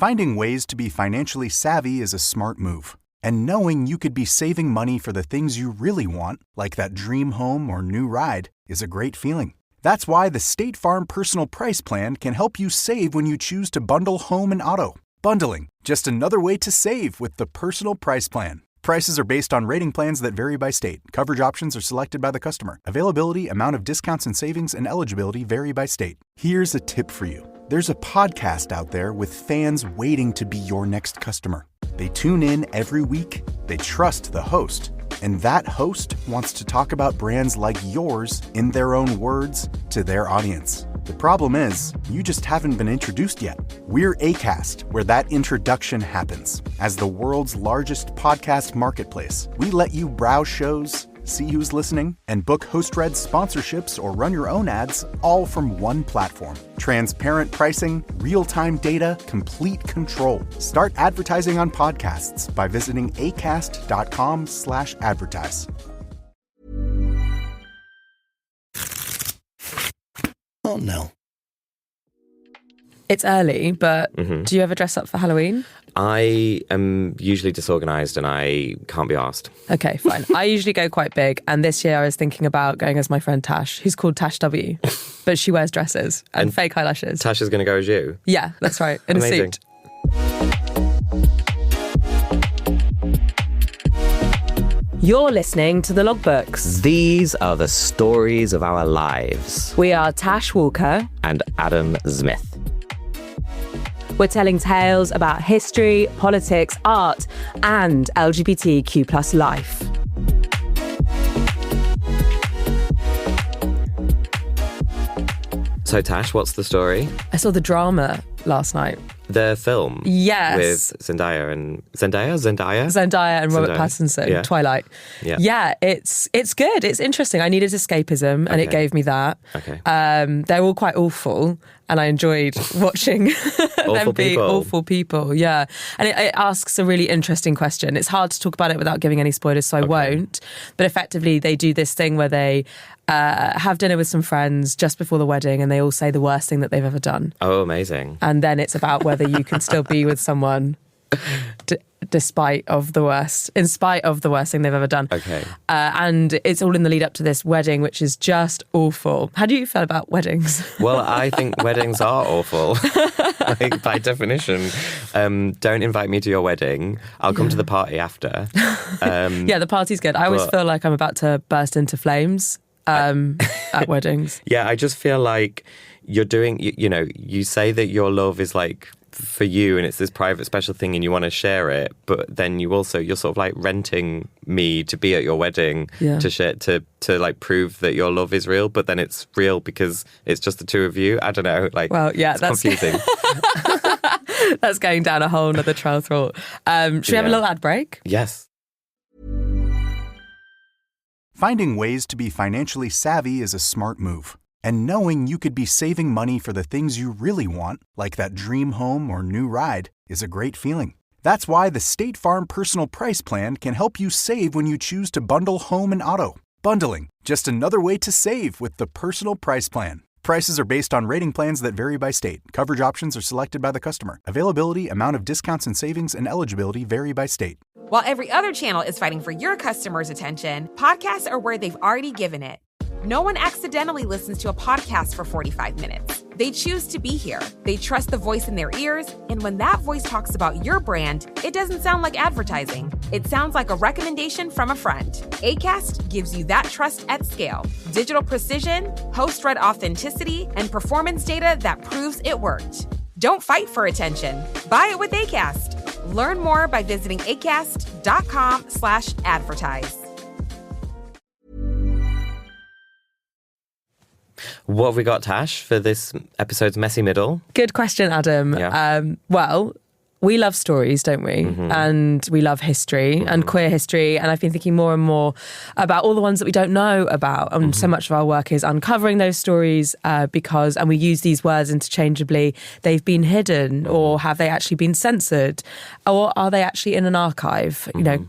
Finding ways to be financially savvy is a smart move. And knowing you could be saving money for the things you really want, like that dream home or new ride, is a great feeling. That's why the State Farm Personal Price Plan can help you save when you choose to bundle home and auto. Bundling, just another way to save with the Personal Price Plan. Prices are based on rating plans that vary by state. Coverage options are selected by the customer. Availability, amount of discounts and savings, and eligibility vary by state. Here's a tip for you. There's a podcast out there with fans waiting to be your next customer. They tune in every week, they trust the host, and that host wants to talk about brands like yours in their own words to their audience. The problem is, you just haven't been introduced yet. We're Acast, where that introduction happens. As the world's largest podcast marketplace, we let you browse shows, see who's listening, and book host-read sponsorships or run your own ads, all from one platform. Transparent pricing, real-time data, complete control. Start advertising on podcasts by visiting acast.com/advertise. Oh, no. It's early, but do you ever dress up for Halloween? I am usually disorganised and I can't be asked. Okay, fine. I usually go quite big. And this year I was thinking about going as my friend Tash, who's called Tash W. But she wears dresses and fake eyelashes. Tash is going to go as you? Yeah, that's right. In Amazing. a suit. You're listening to The Logbooks. These are the stories of our lives. We are Tash Walker and Adam Zmith. We're telling tales about history, politics, art, and LGBTQ+ life. So Tash, what's the story? I saw the drama last night. The film? Yes. With Zendaya and Robert Pattinson, Twilight. Yeah, it's good. It's interesting. I needed escapism and it gave me that. Okay. They're all quite awful and I enjoyed watching them be awful people. Yeah. And it asks a really interesting question. It's hard to talk about it without giving any spoilers, so I won't. But effectively, they do this thing where they have dinner with some friends just before the wedding and they all say the worst thing that they've ever done. Oh, amazing. And then it's about whether you can still be with someone in spite of the worst thing they've ever done. Okay. And it's all in the lead up to this wedding, which is just awful. How do you feel about weddings? Well, I think weddings are awful. Like, by definition. Don't invite me to your wedding. I'll come to the party after. Yeah, the party's good. I always feel like I'm about to burst into flames at weddings. Yeah, I just feel like you're doing, you say that your love is like for you and it's this private special thing and you want to share it, but then you're sort of like renting me to be at your wedding to share, to like prove that your love is real, but then it's real because it's just the two of you. I don't know, like, well, yeah, that's confusing. That's going down a whole nother trail of thought. Should we have a little ad break? Yes. Finding ways to be financially savvy is a smart move. And knowing you could be saving money for the things you really want, like that dream home or new ride, is a great feeling. That's why the State Farm Personal Price Plan can help you save when you choose to bundle home and auto. Bundling, just another way to save with the Personal Price Plan. Prices are based on rating plans that vary by state. Coverage options are selected by the customer. Availability, amount of discounts and savings, and eligibility vary by state. While every other channel is fighting for your customers' attention, podcasts are where they've already given it. No one accidentally listens to a podcast for 45 minutes. They choose to be here. They trust the voice in their ears. And when that voice talks about your brand, it doesn't sound like advertising. It sounds like a recommendation from a friend. Acast gives you that trust at scale. Digital precision, host-read authenticity, and performance data that proves it worked. Don't fight for attention. Buy it with Acast. Learn more by visiting acast.com/advertise. What have we got, Tash, for this episode's messy middle? Good question, Adam. Yeah. Well, we love stories, don't we? Mm-hmm. And we love history and queer history. And I've been thinking more and more about all the ones that we don't know about. And so much of our work is uncovering those stories because, and we use these words interchangeably, they've been hidden or have they actually been censored? Or are they actually in an archive? You know,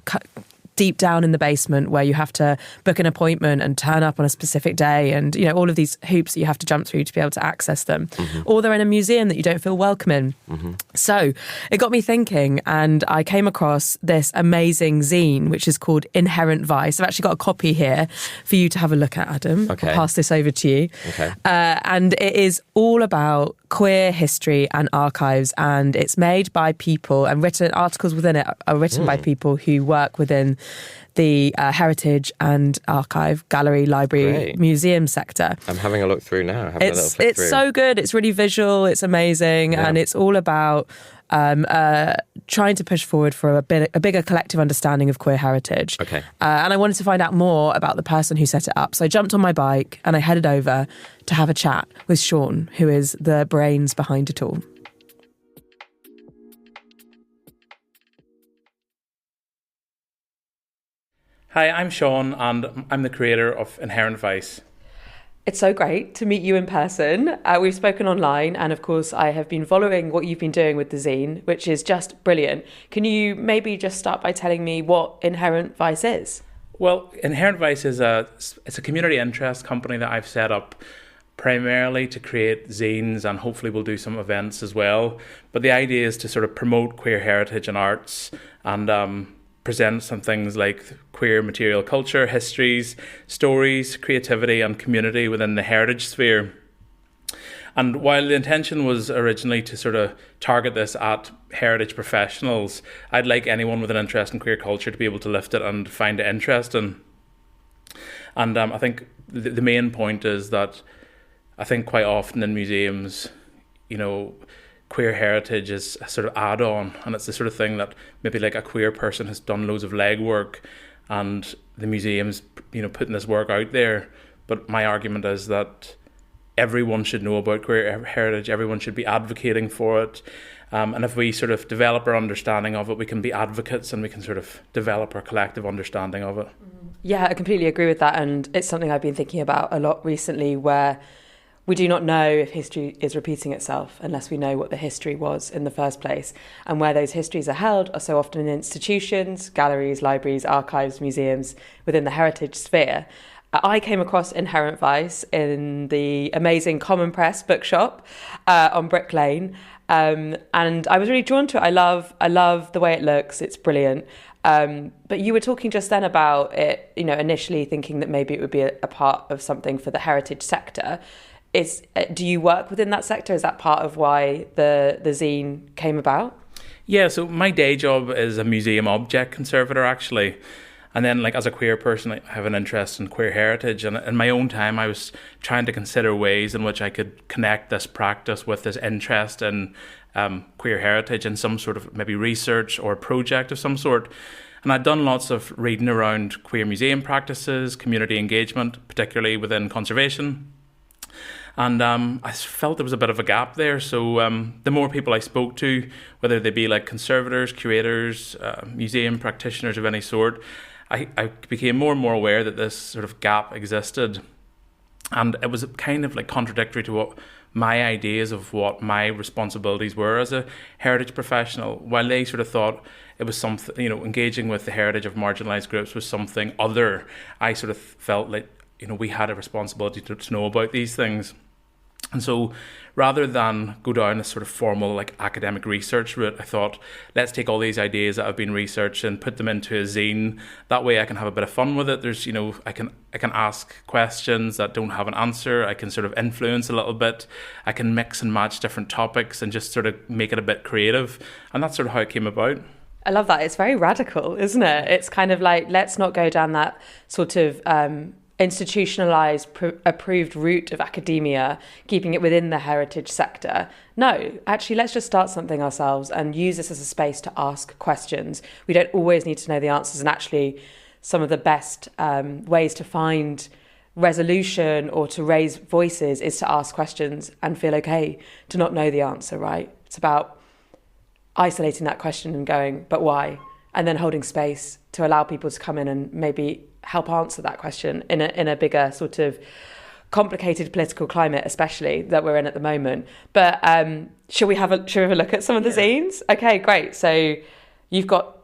deep down in the basement where you have to book an appointment and turn up on a specific day, and all of these hoops that you have to jump through to be able to access them, or they're in a museum that you don't feel welcome in. So it got me thinking, and I came across this amazing zine which is called Inherent Vice. I've actually got a copy here for you to have a look at, Adam. Okay. I'll pass this over to you. Okay. And it is all about queer history and archives, and it's made by people, and articles within it are written by people who work within the heritage and archive, gallery, library, museum sector. I'm having a look through now. It's so good. It's really visual. It's amazing. And it's all about trying to push forward for a bigger collective understanding of queer heritage. Okay. And I wanted to find out more about the person who set it up. So I jumped on my bike and I headed over to have a chat with Shoun, who is the brains behind it all. Hi, I'm Shoun, and I'm the creator of Inherent Vice. It's so great to meet you in person. We've spoken online, and of course I have been following what you've been doing with the zine, which is just brilliant. Can you maybe just start by telling me what Inherent Vice is? Well, Inherent Vice is a community interest company that I've set up primarily to create zines, and hopefully we'll do some events as well. But the idea is to sort of promote queer heritage and arts, and present some things like queer material culture, histories, stories, creativity and community within the heritage sphere. And while the intention was originally to sort of target this at heritage professionals, I'd like anyone with an interest in queer culture to be able to lift it and find it interesting. And I think the main point is that I think quite often in museums, queer heritage is a sort of add-on, and it's the sort of thing that maybe like a queer person has done loads of legwork and the museum's putting this work out there. But my argument is that everyone should know about queer heritage, everyone should be advocating for it, and if we sort of develop our understanding of it, we can be advocates and we can sort of develop our collective understanding of it. Yeah, I completely agree with that, and it's something I've been thinking about a lot recently, where we do not know if history is repeating itself unless we know what the history was in the first place. And where those histories are held are so often in institutions, galleries, libraries, archives, museums, within the heritage sphere. I came across Inherent Vice in the amazing Common Press bookshop on Brick Lane. And I was really drawn to it. I love the way it looks. It's brilliant. But you were talking just then about it, initially thinking that maybe it would be a part of something for the heritage sector. Do you work within that sector? Is that part of why the zine came about? Yeah, so my day job is a museum object conservator, actually. And then, as a queer person, I have an interest in queer heritage. And in my own time, I was trying to consider ways in which I could connect this practice with this interest in queer heritage in some sort of maybe research or project of some sort. And I'd done lots of reading around queer museum practices, community engagement, particularly within conservation. And I felt there was a bit of a gap there. So the more people I spoke to, whether they be like conservators, curators, museum practitioners of any sort, I became more and more aware that this sort of gap existed. And it was kind of like contradictory to what my ideas of what my responsibilities were as a heritage professional. While they sort of thought it was something, engaging with the heritage of marginalised groups was something other, I sort of felt like, we had a responsibility to know about these things. And so rather than go down a sort of formal academic research route, I thought, let's take all these ideas that I've been researching and put them into a zine. That way I can have a bit of fun with it. There's, I can ask questions that don't have an answer. I can sort of influence a little bit. I can mix and match different topics and just sort of make it a bit creative. And that's sort of how it came about. I love that. It's very radical, isn't it? It's kind of like, let's not go down that sort of institutionalized, approved route of academia, keeping it within the heritage sector. No, actually, let's just start something ourselves and use this as a space to ask questions. We don't always need to know the answers, and actually some of the best ways to find resolution or to raise voices is to ask questions and feel okay to not know the answer, right? It's about isolating that question and going, but why? And then holding space to allow people to come in and maybe help answer that question in a bigger sort of complicated political climate, especially that we're in at the moment. But should we have a look at some of the zines? Okay, great. So you've got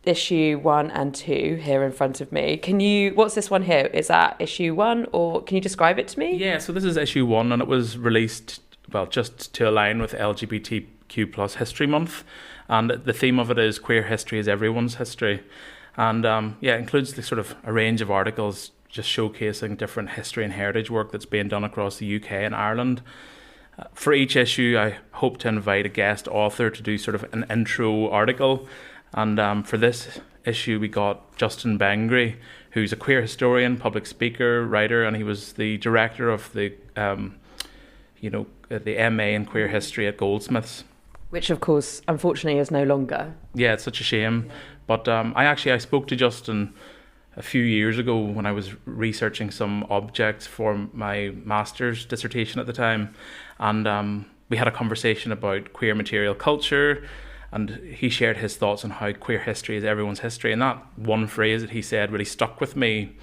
issue 1 and 2 here in front of me. What's this one here? Is that issue 1, or can you describe it to me? Yeah, so this is issue 1, and it was released, well, just to align with LGBTQ plus History Month. And the theme of it is queer history is everyone's history. And it includes the sort of a range of articles just showcasing different history and heritage work that's being done across the UK and Ireland. For each issue, I hope to invite a guest author to do sort of an intro article. And for this issue, we got Justin Bengry, who's a queer historian, public speaker, writer, and he was the director of the MA in queer history at Goldsmiths. Which, of course, unfortunately is no longer. Yeah, it's such a shame. But I spoke to Justin a few years ago when I was researching some objects for my master's dissertation at the time. And we had a conversation about queer material culture, and he shared his thoughts on how queer history is everyone's history. And that one phrase that he said really stuck with me.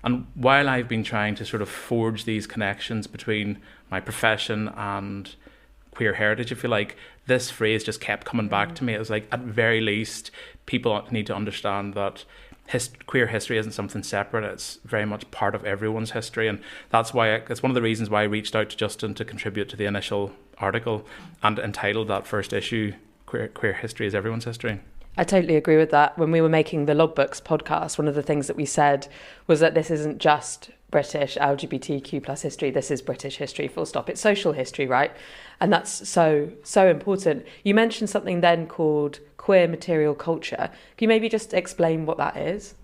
And while I've been trying to sort of forge these connections between my profession and queer heritage, if you like, this phrase just kept coming back to me. It was like, at very least, people need to understand that queer history isn't something separate. It's very much part of everyone's history. And that's why it's one of the reasons why I reached out to Justin to contribute to the initial article and entitled that first issue, Queer History is Everyone's History. I totally agree with that. When we were making the Logbooks podcast, one of the things that we said was that this isn't just British LGBTQ plus history, this is British history, full stop. It's social history, right? And that's so important. You mentioned something then called queer material culture. Can you maybe just explain what that is?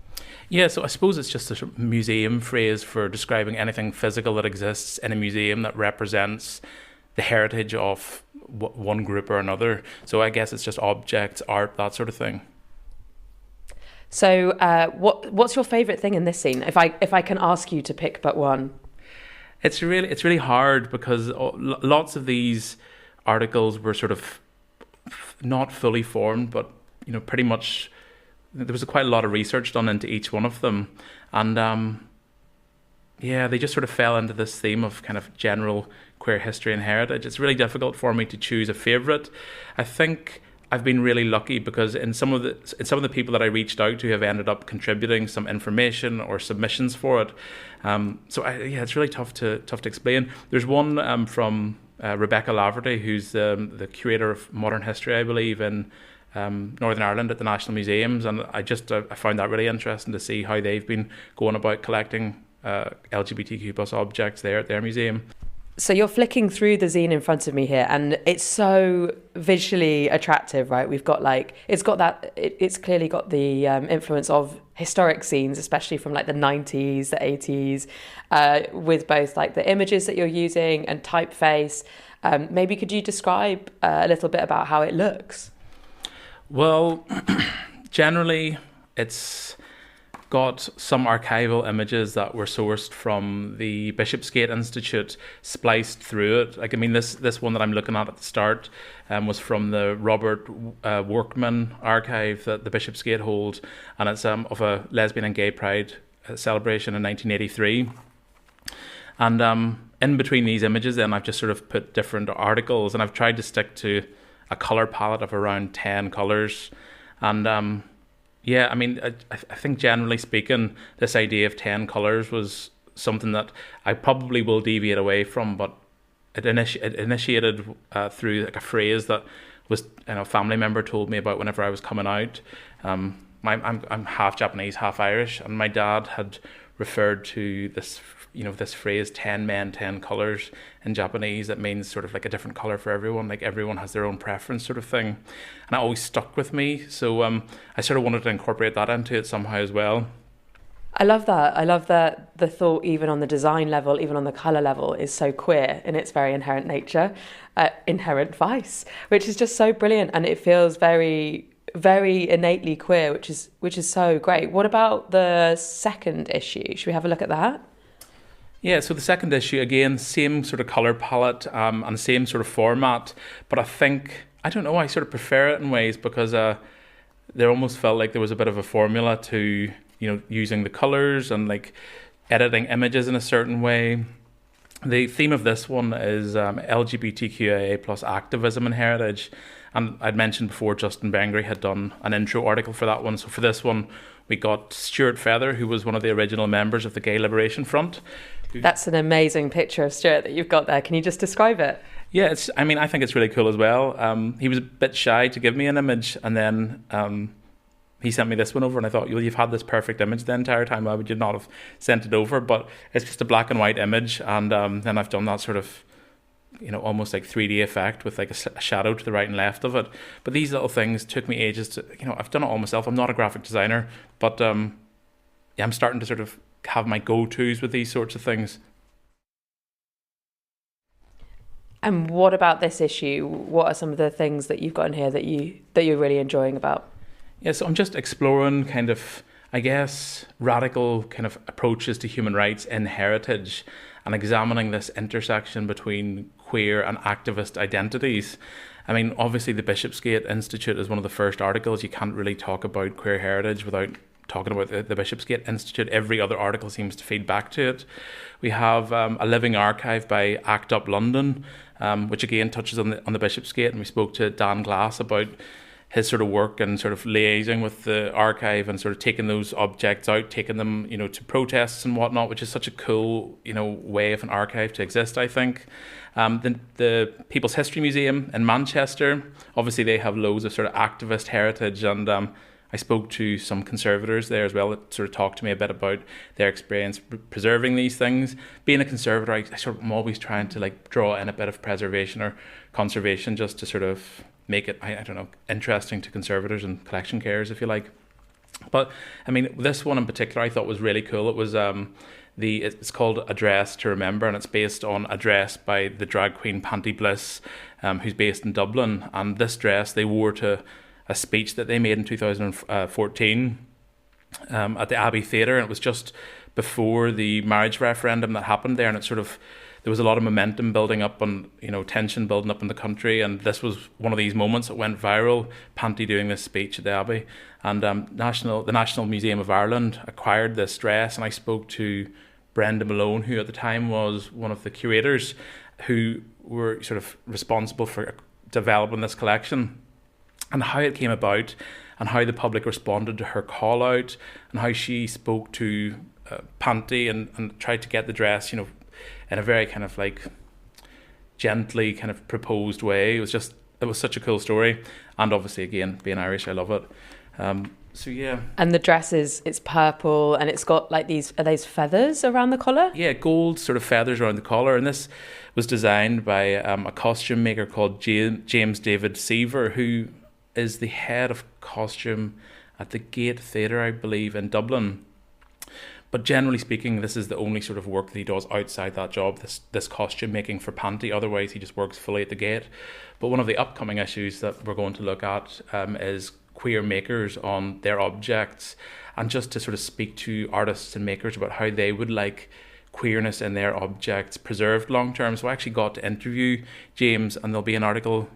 Yeah, so I suppose it's just a sort of museum phrase for describing anything physical that exists in a museum that represents the heritage of one group or another. So I guess it's just objects, art, that sort of thing. So what's your favourite thing in this scene? If I can ask you to pick but one. It's really hard because lots of these articles were sort of not fully formed, but pretty much there was quite a lot of research done into each one of them, and they just sort of fell into this theme of kind of general queer history and heritage. It's really difficult for me to choose a favourite. I think I've been really lucky because in some of the people that I reached out to have ended up contributing some information or submissions for it. It's really tough to explain. There's one from Rebecca Laverty, who's the curator of modern history, I believe, in Northern Ireland at the National Museums, and I found that really interesting to see how they've been going about collecting LGBTQ plus objects there at their museum. So you're flicking through the zine in front of me here, and it's so visually attractive, right? We've got it's clearly got the influence of historic scenes, especially from like the 90s, the 80s, with both like the images that you're using and typeface. Maybe could you describe a little bit about how it looks? Well, generally it's got some archival images that were sourced from the Bishopsgate Institute, spliced through it. Like, I mean, this one that I'm looking at the start was from the Robert Workman archive that the Bishopsgate hold, and it's of a lesbian and gay pride celebration in 1983. And in between these images, then I've just sort of put different articles, and I've tried to stick to a colour palette of around 10 colours. And I think generally speaking, this idea of 10 colours was something that I probably will deviate away from, but it initiated through like a phrase that was a family member told me about whenever I was coming out. I'm half Japanese, half Irish, and my dad had referred to this phrase 10 men, 10 colours in Japanese. That means sort of like a different colour for everyone, like everyone has their own preference sort of thing. And it always stuck with me. So I sort of wanted to incorporate that into it somehow as well. I love that. I love that the thought, even on the design level, even on the colour level, is so queer in its very inherent nature, inherent vice, which is just so brilliant. And it feels very, very innately queer, which is so great. What about the second issue? Should we have a look at that? Yeah, so the second issue, again, same sort of colour palette and same sort of format, but I sort of prefer it in ways because there almost felt like there was a bit of a formula to, using the colours and like editing images in a certain way. The theme of this one is LGBTQIA plus activism and heritage, And I'd mentioned before Justin Bengry had done an intro article for that one. So for this one, we got Stuart Feather, who was one of the original members of the Gay Liberation Front. That's an amazing picture of Stuart that you've got there. Can you just describe it? Yeah, I think it's really cool as well. He was a bit shy to give me an image, and then he sent me this one over, and I thought, you've had this perfect image the entire time. Why would you not have sent it over? But it's just a black and white image, and then I've done that sort of, almost like 3D effect with like a shadow to the right and left of it. But these little things took me ages to, I've done it all myself. I'm not a graphic designer, but I'm starting to sort of have my go-tos with these sorts of things. And what about this issue? What are some of the things that you've got in here that you're really enjoying about? Yeah, so I'm just exploring kind of, I guess, radical kind of approaches to human rights in heritage and examining this intersection between queer and activist identities. I mean, obviously the Bishopsgate Institute is one of the first articles. You can't really talk about queer heritage without talking about the Bishopsgate Institute. Every other article seems to feed back to it. We have a living archive by ACT UP London, which again touches on the Bishopsgate, and we spoke to Dan Glass about his sort of work and sort of liaising with the archive and sort of taking those objects out, taking them, to protests and whatnot, which is such a cool, way of an archive to exist, I think. The People's History Museum in Manchester, obviously they have loads of sort of activist heritage, and I spoke to some conservators there as well that sort of talked to me a bit about their experience preserving these things. Being a conservator, I'm always trying to like draw in a bit of preservation or conservation just to sort of make it, I don't know, interesting to conservators and collection carers, if you like. But I mean, this one in particular I thought was really cool. It was it's called A Dress to Remember, and it's based on a dress by the drag queen Panty Bliss, who's based in Dublin. And this dress they wore to a speech that they made in 2014 at the Abbey Theatre, and it was just before the marriage referendum that happened there, and it sort of, there was a lot of momentum building up and tension building up in the country, and this was one of these moments that went viral. Panty doing this speech at the Abbey, and the National Museum of Ireland acquired this dress, and I spoke to Brenda Malone, who at the time was one of the curators who were sort of responsible for developing this collection, and how it came about, and how the public responded to her call out, and how she spoke to Panty and tried to get the dress, in a very kind of like gently kind of proposed way. It was such a cool story, and obviously again being Irish, I love it. So yeah. And the dress it's purple, and it's got like are these feathers around the collar? Yeah, gold sort of feathers around the collar, and this was designed by a costume maker called James David Seaver, who is the head of costume at the Gate Theatre, I believe, in Dublin. But generally speaking, this is the only sort of work that he does outside that job, this costume making for Panty. Otherwise, he just works fully at the Gate. But one of the upcoming issues that we're going to look at is queer makers on their objects, and just to sort of speak to artists and makers about how they would like queerness in their objects preserved long term. So I actually got to interview James, and there'll be an article,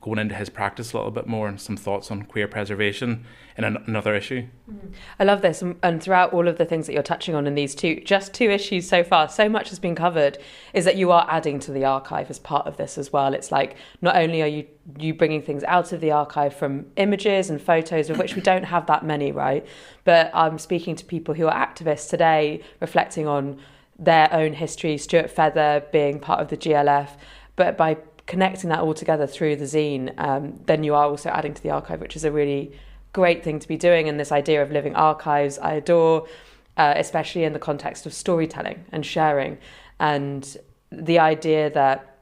going into his practice a little bit more and some thoughts on queer preservation in another issue. I love this, and throughout all of the things that you're touching on in these two issues so far, so much has been covered, is that you are adding to the archive as part of this as well. It's like, not only are you bringing things out of the archive from images and photos, of which we don't have that many, right? But I'm speaking to people who are activists today, reflecting on their own history, Stuart Feather being part of the GLF, but by connecting that all together through the zine, then you are also adding to the archive, which is a really great thing to be doing. And this idea of living archives, I adore, especially in the context of storytelling and sharing, and the idea that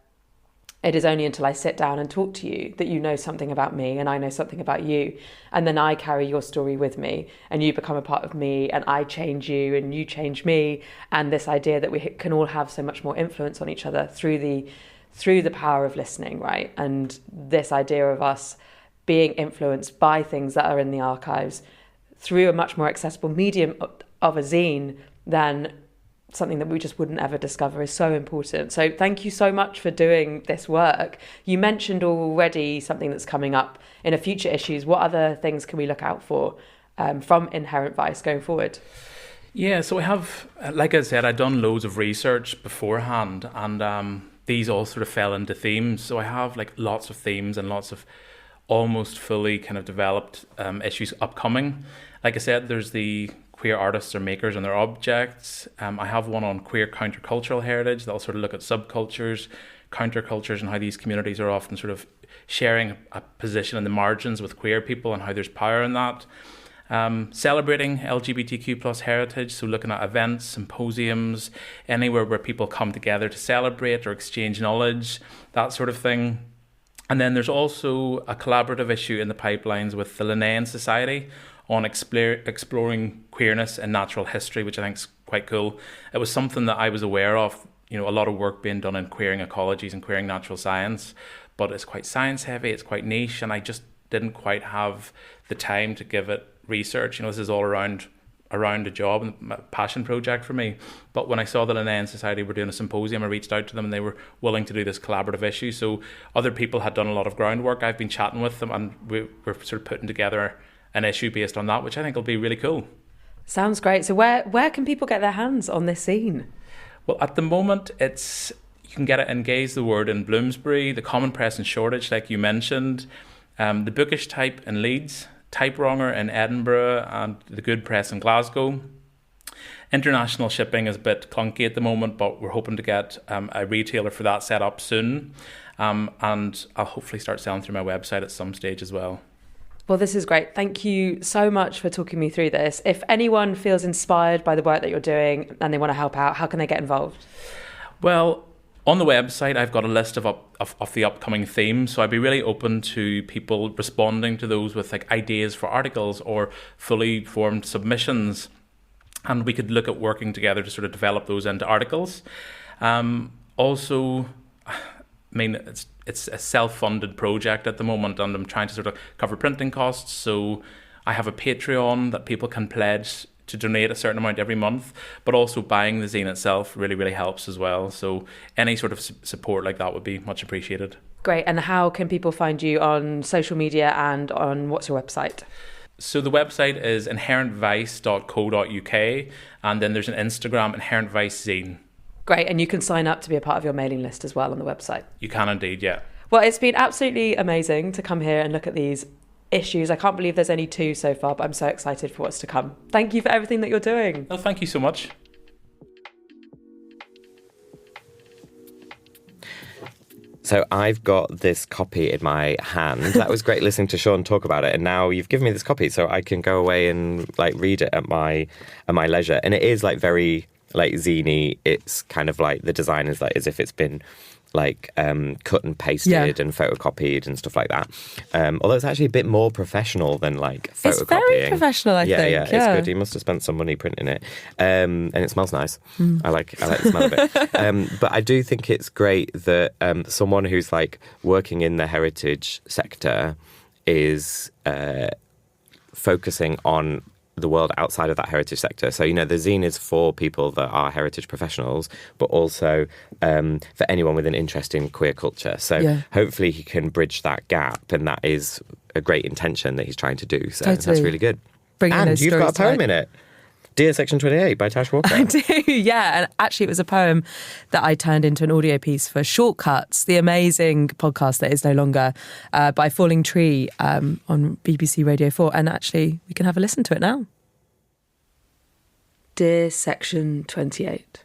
it is only until I sit down and talk to you that you know something about me and I know something about you, and then I carry your story with me and you become a part of me, and I change you and you change me, and this idea that we can all have so much more influence on each other through the power of listening, right? And this idea of us being influenced by things that are in the archives through a much more accessible medium of a zine than something that we just wouldn't ever discover is so important. So thank you so much for doing this work. You mentioned already something that's coming up in a future issues. What other things can we look out for from Inherent Vice going forward? Yeah, so I have, like I said, I'd done loads of research beforehand, and these all sort of fell into themes. So I have like lots of themes and lots of almost fully kind of developed issues upcoming. Like I said, there's the queer artists or makers and their objects. I have one on queer countercultural heritage that'll sort of look at subcultures, countercultures, and how these communities are often sort of sharing a position in the margins with queer people and how there's power in that. Celebrating LGBTQ plus heritage, so looking at events, symposiums, anywhere where people come together to celebrate or exchange knowledge, that sort of thing. And then there's also a collaborative issue in the pipelines with the Linnean Society on exploring queerness and natural history, which I think is quite cool. It was something that I was aware of, a lot of work being done in queering ecologies and queering natural science, but it's quite science heavy, it's quite niche, and I just didn't quite have the time to give it research. This is all around a job and a passion project for me. But when I saw the Linnean Society were doing a symposium, I reached out to them and they were willing to do this collaborative issue. So other people had done a lot of groundwork. I've been chatting with them and we're sort of putting together an issue based on that, which I think will be really cool. Sounds great. So where can people get their hands on this zine? Well, at the moment, you can get it in Gaze the Word in Bloomsbury, the Common Press in Shoreditch, like you mentioned, the Bookish Type in Leeds, Type Wronger in Edinburgh, and the Good Press in Glasgow. International shipping is a bit clunky at the moment, but we're hoping to get a retailer for that set up soon. And I'll hopefully start selling through my website at some stage as well. Well, this is great. Thank you so much for talking me through this. If anyone feels inspired by the work that you're doing and they want to help out, how can they get involved? Well, on the website, I've got a list of the upcoming themes. So I'd be really open to people responding to those with like ideas for articles or fully formed submissions. And we could look at working together to sort of develop those into articles. Also, it's a self-funded project at the moment, and I'm trying to sort of cover printing costs. So I have a Patreon that people can pledge to donate a certain amount every month, but also buying the zine itself really, really helps as well. So any sort of support like that would be much appreciated. Great. And how can people find you on social media and on what's your website? So the website is inherentvice.co.uk, and then there's an Instagram, Inherent Vice Zine. Great. And you can sign up to be a part of your mailing list as well on the website. You can indeed, yeah. Well, it's been absolutely amazing to come here and look at these issues. I can't believe there's only 2 so far, but I'm so excited for what's to come. Thank you for everything that you're doing. Well, thank you so much. So I've got this copy in my hand. That was great listening to Shoun talk about it, and now you've given me this copy so I can go away and like read it at my leisure. And it is like very like zine-y. It's kind of like the design is like as if it's been like cut and pasted and photocopied and stuff like that. Although it's actually a bit more professional than like photocopying. It's very professional, I think. Yeah, it's good. You must have spent some money printing it. And it smells nice. I like the smell of it. But I do think it's great that someone who's like working in the heritage sector is focusing on the world outside of that heritage sector. So, the zine is for people that are heritage professionals, but also for anyone with an interest in queer culture. So hopefully he can bridge that gap, and that is a great intention that he's trying to do. So that's really good. And you've got a poem in it. Dear Section 28 by Tash Walker. I do, yeah. And actually it was a poem that I turned into an audio piece for Shortcuts, the amazing podcast that is no longer by Falling Tree on BBC Radio 4. And actually we can have a listen to it now. Dear Section 28.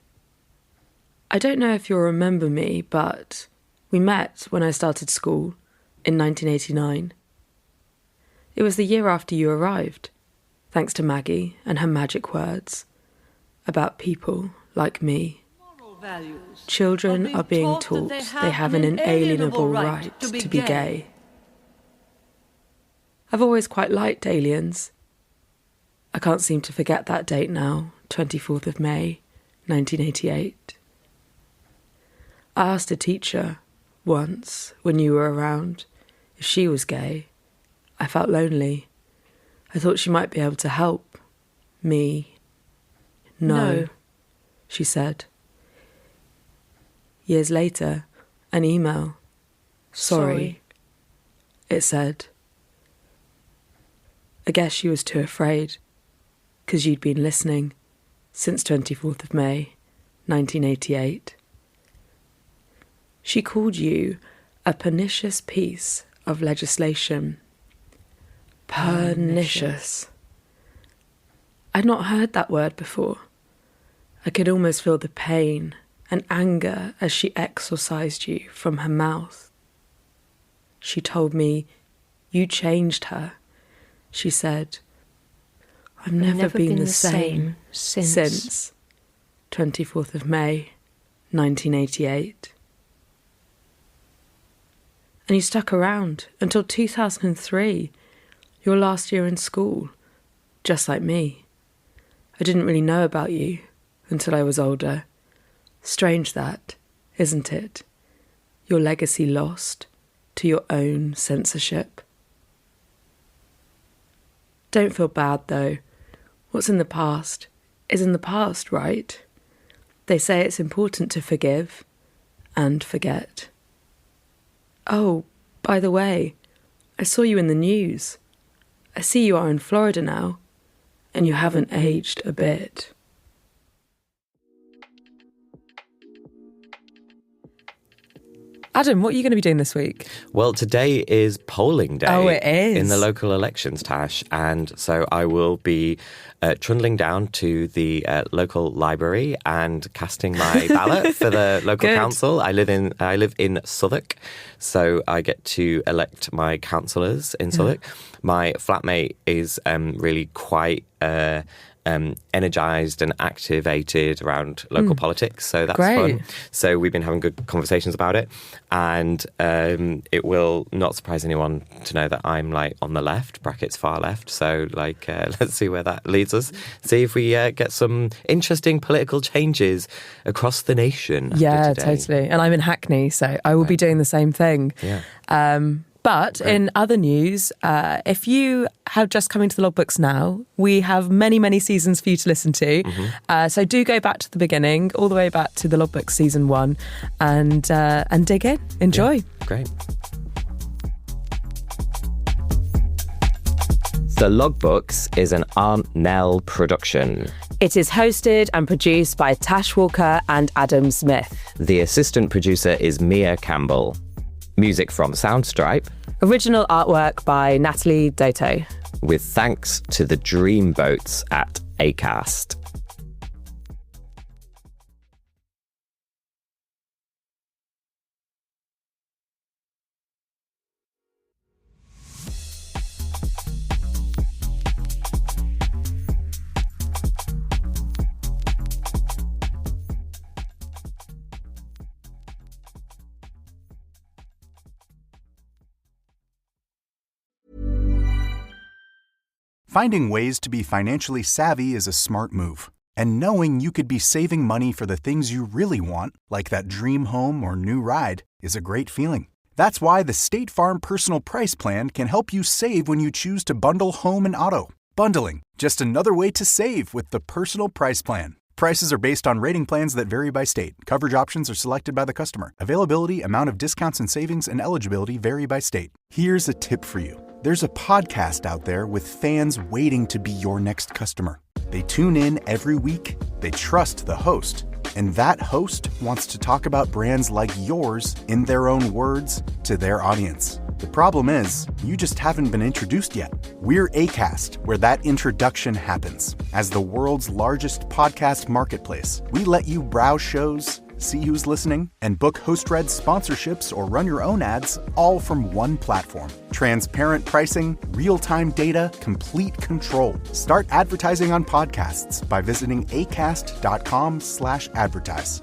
I don't know if you'll remember me, but we met when I started school in 1989. It was the year after you arrived. Thanks to Maggie and her magic words about people like me. Children are being taught they have an inalienable right to be gay. I've always quite liked aliens. I can't seem to forget that date now, 24th of May, 1988. I asked a teacher once, when you were around, if she was gay. I felt lonely. I thought she might be able to help me. No, she said. Years later, an email. Sorry, it said. I guess she was too afraid, 'cause you'd been listening since 24th of May, 1988. She called you a pernicious piece of legislation. Pernicious. I'd not heard that word before. I could almost feel the pain and anger as she exorcised you from her mouth. She told me, "You changed her." She said, I've never been the same since 24th of May, 1988. And you stuck around until 2003, your last year in school, just like me. I didn't really know about you until I was older. Strange that, isn't it? Your legacy lost to your own censorship. Don't feel bad, though. What's in the past is in the past, right? They say it's important to forgive and forget. Oh, by the way, I saw you in the news. I see you are in Florida now, and you haven't aged a bit. Adam, what are you going to be doing this week? Well, today is polling day. Oh, it is. In the local elections, Tash. And so I will be trundling down to the local library and casting my ballot for the local council. I live in Southwark, so I get to elect my councillors in Southwark. My flatmate is really quite energised and activated around local politics, so that's fun. So we've been having good conversations about it, and it will not surprise anyone to know that I'm like on the left, brackets far left, so like let's see where that leads us. See if we get some interesting political changes across the nation. Yeah, totally. And I'm in Hackney, so I will be doing the same thing. But in other news, if you have just come into the logbooks now, we have many, many seasons for you to listen to. So do go back to the beginning, all the way back to the logbook season 1, and dig in. Enjoy. Yeah, great. The Logbooks is an Aunt Nell production. It is hosted and produced by Tash Walker and Adam Zmith. The assistant producer is Mia Campbell. Music from Soundstripe. Original artwork by Natalie Doto. With thanks to the dreamboats at Acast. Finding ways to be financially savvy is a smart move. And knowing you could be saving money for the things you really want, like that dream home or new ride, is a great feeling. That's why the State Farm Personal Price Plan can help you save when you choose to bundle home and auto. Bundling, just another way to save with the Personal Price Plan. Prices are based on rating plans that vary by state. Coverage options are selected by the customer. Availability, amount of discounts and savings, and eligibility vary by state. Here's a tip for you. There's a podcast out there with fans waiting to be your next customer. They tune in every week, they trust the host, and that host wants to talk about brands like yours in their own words to their audience. The problem is, you just haven't been introduced yet. We're Acast, where that introduction happens. As the world's largest podcast marketplace, we let you browse shows, see who's listening, and book host-read sponsorships or run your own ads, all from one platform. Transparent pricing, real-time data, complete control. Start advertising on podcasts by visiting acast.com/advertise.